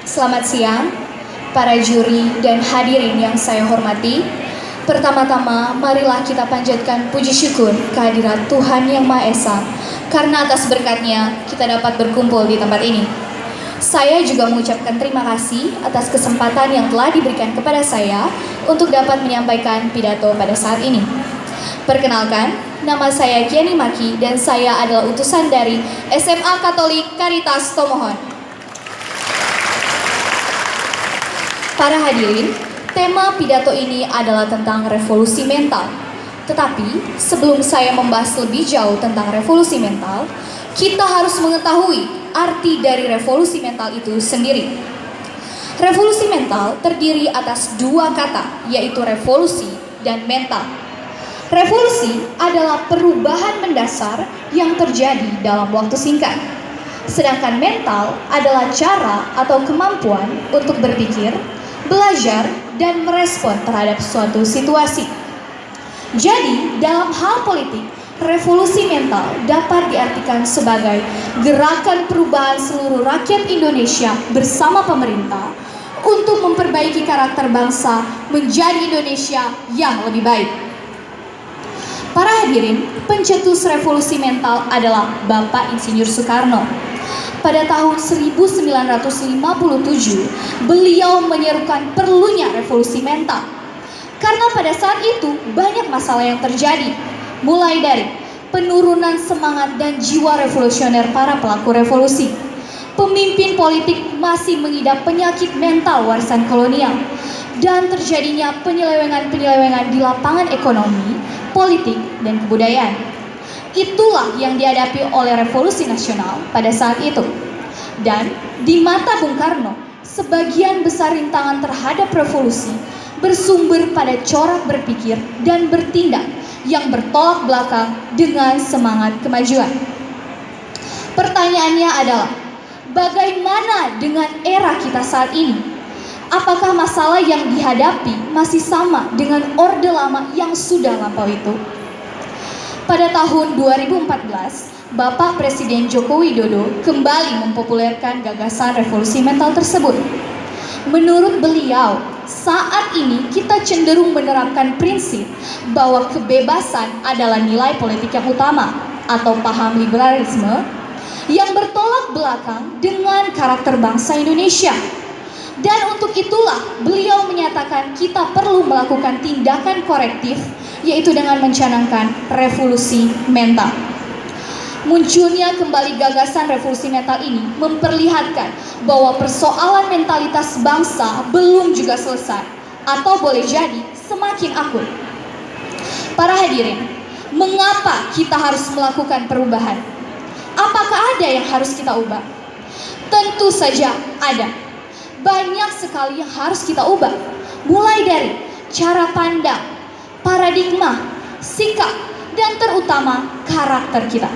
Selamat siang, para juri dan hadirin yang saya hormati. Pertama-tama, marilah kita panjatkan puji syukur kehadirat Tuhan Yang Maha Esa, karena atas berkat-Nya kita dapat berkumpul di tempat ini. Saya juga mengucapkan terima kasih atas kesempatan yang telah diberikan kepada saya untuk dapat menyampaikan pidato pada saat ini. Perkenalkan, nama saya Kiani Maki dan saya adalah utusan dari SMA Katolik Caritas Tomohon. Para hadirin, tema pidato ini adalah tentang revolusi mental. Tetapi, sebelum saya membahas lebih jauh tentang revolusi mental, kita harus mengetahui arti dari revolusi mental itu sendiri. Revolusi mental terdiri atas dua kata, yaitu revolusi dan mental. Revolusi adalah perubahan mendasar yang terjadi dalam waktu singkat. Sedangkan mental adalah cara atau kemampuan untuk berpikir, belajar, dan merespon terhadap suatu situasi. Jadi, dalam hal politik, revolusi mental dapat diartikan sebagai gerakan perubahan seluruh rakyat Indonesia bersama pemerintah untuk memperbaiki karakter bangsa menjadi Indonesia yang lebih baik. Para hadirin, pencetus revolusi mental adalah Bapak Insinyur Soekarno. Pada tahun 1957, beliau menyerukan perlunya revolusi mental. Karena pada saat itu banyak masalah yang terjadi, mulai dari penurunan semangat dan jiwa revolusioner para pelaku revolusi. Pemimpin politik masih mengidap penyakit mental warisan kolonial, dan terjadinya penyelewengan-penyelewengan di lapangan ekonomi, politik, dan kebudayaan. Itulah yang dihadapi oleh revolusi nasional pada saat itu. Dan di mata Bung Karno, sebagian besar rintangan terhadap revolusi bersumber pada corak berpikir dan bertindak yang bertolak belakang dengan semangat kemajuan. Pertanyaannya adalah, bagaimana dengan era kita saat ini? Apakah masalah yang dihadapi masih sama dengan orde lama yang sudah lampau itu? Pada tahun 2014, Bapak Presiden Joko Widodo kembali mempopulerkan gagasan revolusi mental tersebut. Menurut beliau, saat ini kita cenderung menerapkan prinsip bahwa kebebasan adalah nilai politik yang utama atau paham liberalisme yang bertolak belakang dengan karakter bangsa Indonesia. Dan untuk itulah beliau menyatakan kita perlu melakukan tindakan korektif, yaitu dengan mencanangkan revolusi mental. Munculnya kembali gagasan revolusi mental ini memperlihatkan bahwa persoalan mentalitas bangsa belum juga selesai, atau boleh jadi semakin akut. Para hadirin, mengapa kita harus melakukan perubahan? Apakah ada yang harus kita ubah? Tentu saja ada. Banyak sekali yang harus kita ubah, mulai dari cara pandang, paradigma, sikap, dan terutama karakter kita.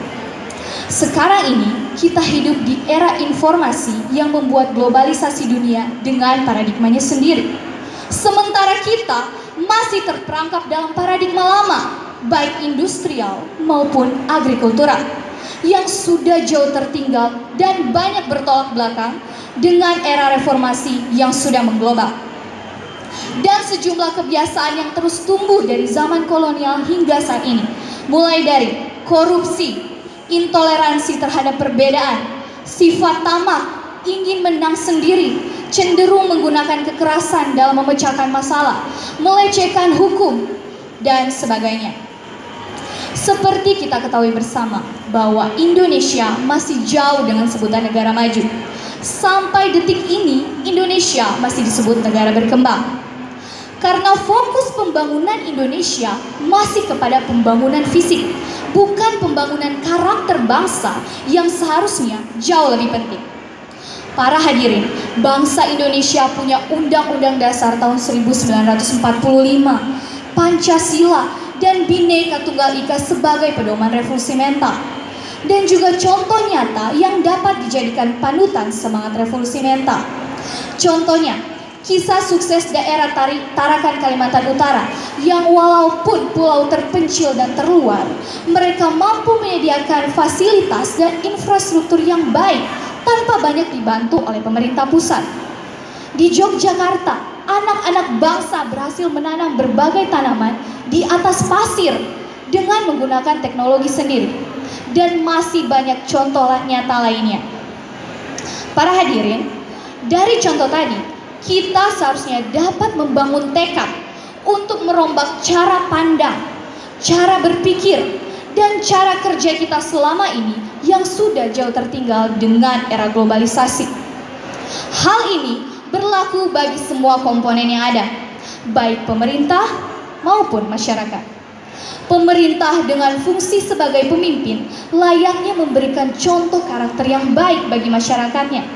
Sekarang ini kita hidup di era informasi yang membuat globalisasi dunia dengan paradigmanya sendiri. Sementara kita masih terperangkap dalam paradigma lama, baik industrial maupun agrikultural, yang sudah jauh tertinggal dan banyak bertolak belakang dengan era reformasi yang sudah mengglobal. Dan sejumlah kebiasaan yang terus tumbuh dari zaman kolonial hingga saat ini, mulai dari korupsi, intoleransi terhadap perbedaan, sifat tamak, ingin menang sendiri, cenderung menggunakan kekerasan dalam memecahkan masalah, melecehkan hukum, dan sebagainya. Seperti kita ketahui bersama bahwa Indonesia masih jauh dengan sebutan negara maju. Sampai detik ini Indonesia masih disebut negara berkembang. Karena fokus pembangunan Indonesia masih kepada pembangunan fisik, bukan pembangunan karakter bangsa yang seharusnya jauh lebih penting. Para hadirin, bangsa Indonesia punya Undang-Undang Dasar tahun 1945, Pancasila, dan Bhinneka Tunggal Ika sebagai pedoman revolusi mental. Dan juga contoh nyata yang dapat dijadikan panutan semangat revolusi mental. Contohnya, kisah sukses daerah Tarakan Kalimantan Utara yang walaupun pulau terpencil dan terluar, mereka mampu menyediakan fasilitas dan infrastruktur yang baik tanpa banyak dibantu oleh pemerintah pusat. Di Yogyakarta, anak-anak bangsa berhasil menanam berbagai tanaman di atas pasir dengan menggunakan teknologi sendiri. Dan masih banyak contoh nyata lainnya. Para hadirin, dari contoh tadi, kita seharusnya dapat membangun tekad untuk merombak cara pandang, cara berpikir, dan cara kerja kita selama ini yang sudah jauh tertinggal dengan era globalisasi. Hal ini berlaku bagi semua komponen yang ada, baik pemerintah maupun masyarakat. Pemerintah dengan fungsi sebagai pemimpin layaknya memberikan contoh karakter yang baik bagi masyarakatnya,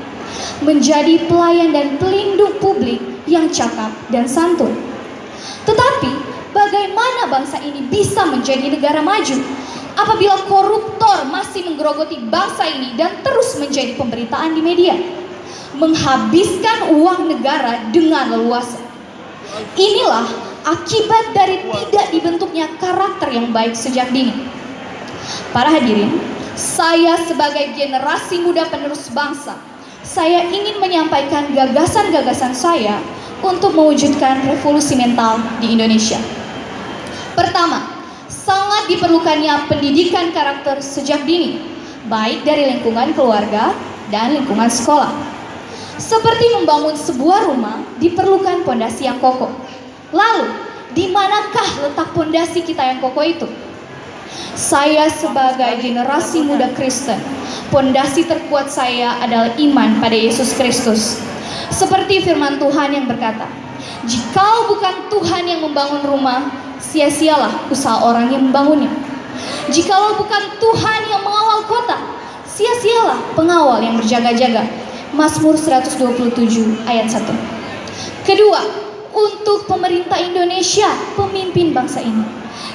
menjadi pelayan dan pelindung publik yang cakap dan santun. Tetapi bagaimana bangsa ini bisa menjadi negara maju apabila koruptor masih menggerogoti bangsa ini dan terus menjadi pemberitaan di media, menghabiskan uang negara dengan leluasa? Inilah akibat dari tidak dibentuknya karakter yang baik sejak dini. Para hadirin, saya sebagai generasi muda penerus bangsa, saya ingin menyampaikan gagasan-gagasan saya untuk mewujudkan revolusi mental di Indonesia. Pertama, sangat diperlukannya pendidikan karakter sejak dini, baik dari lingkungan keluarga dan lingkungan sekolah. Seperti membangun sebuah rumah, diperlukan pondasi yang kokoh. Lalu, di manakah letak pondasi kita yang kokoh itu? Saya sebagai generasi muda Kristen, pondasi terkuat saya adalah iman pada Yesus Kristus. Seperti firman Tuhan yang berkata, "Jikalau bukan Tuhan yang membangun rumah, sia-sialah usaha orang yang membangunnya. Jikalau bukan Tuhan yang mengawal kota, sia-sialah pengawal yang berjaga-jaga." Mazmur 127 ayat 1. Kedua, untuk pemerintah Indonesia, pemimpin bangsa ini,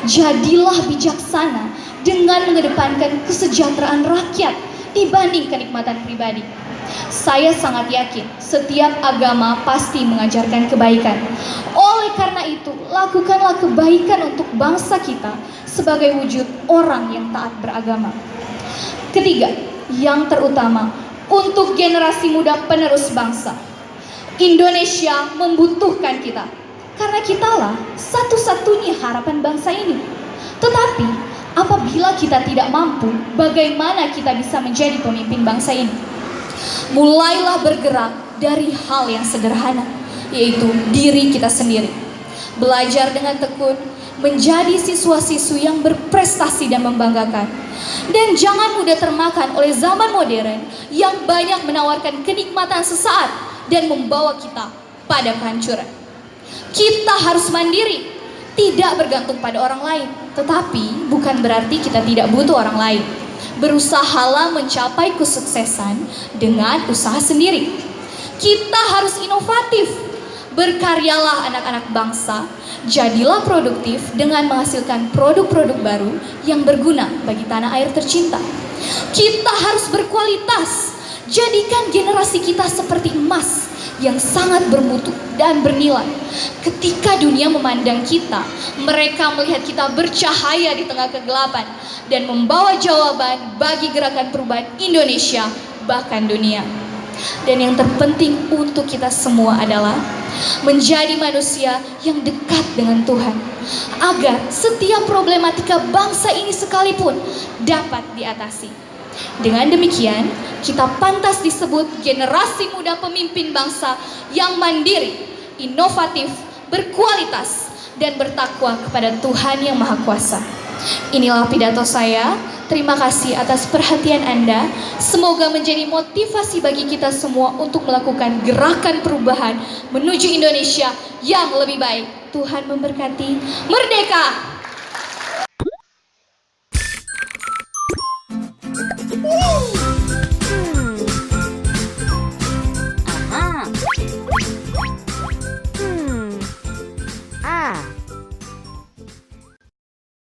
jadilah bijaksana dengan mengedepankan kesejahteraan rakyat dibanding kenikmatan pribadi. Saya sangat yakin setiap agama pasti mengajarkan kebaikan. Oleh karena itu, lakukanlah kebaikan untuk bangsa kita sebagai wujud orang yang taat beragama. Ketiga, yang terutama, untuk generasi muda penerus bangsa, Indonesia membutuhkan kita, karena kitalah satu-satunya harapan bangsa ini. Tetapi apabila kita tidak mampu, bagaimana kita bisa menjadi pemimpin bangsa ini? Mulailah bergerak dari hal yang sederhana, yaitu diri kita sendiri. Belajar dengan tekun, menjadi siswa-siswi yang berprestasi dan membanggakan. Dan jangan mudah termakan oleh zaman modern yang banyak menawarkan kenikmatan sesaat dan membawa kita pada kehancuran. Kita harus mandiri, tidak bergantung pada orang lain. Tetapi bukan berarti kita tidak butuh orang lain. Berusahalah mencapai kesuksesan dengan usaha sendiri. Kita harus inovatif. Berkaryalah anak-anak bangsa, jadilah produktif dengan menghasilkan produk-produk baru yang berguna bagi tanah air tercinta. Kita harus berkualitas, jadikan generasi kita seperti emas yang sangat bermutu dan bernilai. Ketika dunia memandang kita, mereka melihat kita bercahaya di tengah kegelapan dan membawa jawaban bagi gerakan perubahan Indonesia bahkan dunia. Dan yang terpenting untuk kita semua adalah menjadi manusia yang dekat dengan Tuhan, agar setiap problematika bangsa ini sekalipun dapat diatasi. Dengan demikian, kita pantas disebut generasi muda pemimpin bangsa yang mandiri, inovatif, berkualitas, dan bertakwa kepada Tuhan yang Maha Kuasa. Inilah pidato saya. Terima kasih atas perhatian Anda. Semoga menjadi motivasi bagi kita semua untuk melakukan gerakan perubahan menuju Indonesia yang lebih baik. Tuhan memberkati. Merdeka!